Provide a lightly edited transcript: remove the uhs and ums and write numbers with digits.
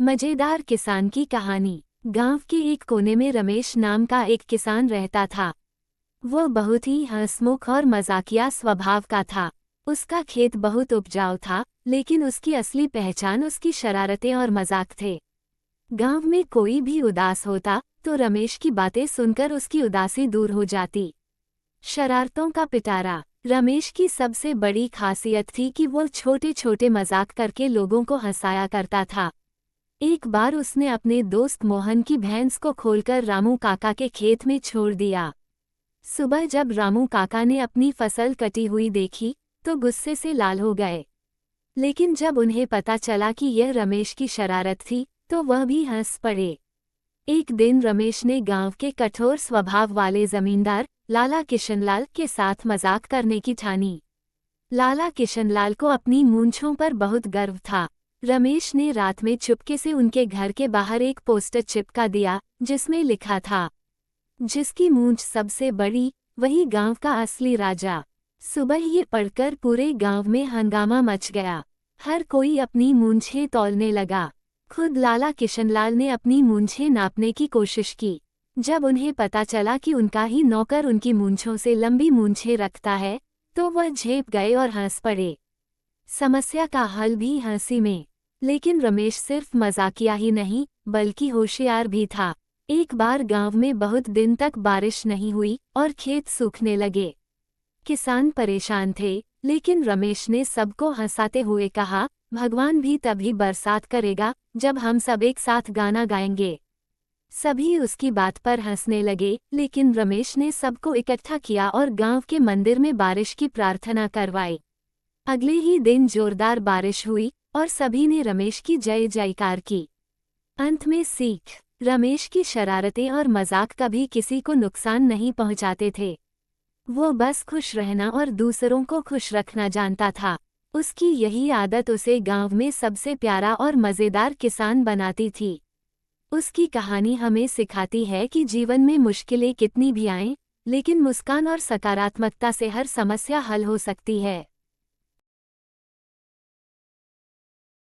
मजेदार किसान की कहानी। गांव के एक कोने में रमेश नाम का एक किसान रहता था। वो बहुत ही हंसमुख और मजाकिया स्वभाव का था। उसका खेत बहुत उपजाऊ था, लेकिन उसकी असली पहचान उसकी शरारतें और मजाक थे। गांव में कोई भी उदास होता तो रमेश की बातें सुनकर उसकी उदासी दूर हो जाती। शरारतों का पिटारा। रमेश की सबसे बड़ी खासियत थी कि वो छोटे छोटे मजाक करके लोगों को हंसाया करता था। एक बार उसने अपने दोस्त मोहन की भैंस को खोलकर रामू काका के खेत में छोड़ दिया। सुबह जब रामू काका ने अपनी फसल कटी हुई देखी तो गुस्से से लाल हो गए। लेकिन जब उन्हें पता चला कि यह रमेश की शरारत थी तो वह भी हंस पड़े। एक दिन रमेश ने गांव के कठोर स्वभाव वाले जमींदार लाला किशनलाल के साथ मजाक करने की ठानी। लाला किशनलाल को अपनी मूंछों पर बहुत गर्व था। रमेश ने रात में चुपके से उनके घर के बाहर एक पोस्टर चिपका दिया जिसमें लिखा था, जिसकी मूंछ सबसे बड़ी वही गांव का असली राजा। सुबह ये पढ़कर पूरे गांव में हंगामा मच गया। हर कोई अपनी मूंछें तौलने लगा। खुद लाला किशनलाल ने अपनी मूंछें नापने की कोशिश की। जब उन्हें पता चला कि उनका ही नौकर उनकी मूंछों से लंबी मूंछें रखता है तो वह झेप गए और हंस पड़े। समस्या का हल भी हंसी में। लेकिन रमेश सिर्फ मजाकिया ही नहीं बल्कि होशियार भी था। एक बार गांव में बहुत दिन तक बारिश नहीं हुई और खेत सूखने लगे। किसान परेशान थे, लेकिन रमेश ने सबको हंसाते हुए कहा, भगवान भी तभी बरसात करेगा जब हम सब एक साथ गाना गाएंगे। सभी उसकी बात पर हंसने लगे, लेकिन रमेश ने सबको इकट्ठा किया और गांव के मंदिर में बारिश की प्रार्थना करवाई। अगले ही दिन जोरदार बारिश हुई और सभी ने रमेश की जय जयकार की। अंत में सीख। रमेश की शरारतें और मजाक कभी किसी को नुकसान नहीं पहुंचाते थे। वो बस खुश रहना और दूसरों को खुश रखना जानता था। उसकी यही आदत उसे गांव में सबसे प्यारा और मजेदार किसान बनाती थी। उसकी कहानी हमें सिखाती है कि जीवन में मुश्किलें कितनी भी आएं, लेकिन मुस्कान और सकारात्मकता से हर समस्या हल हो सकती है।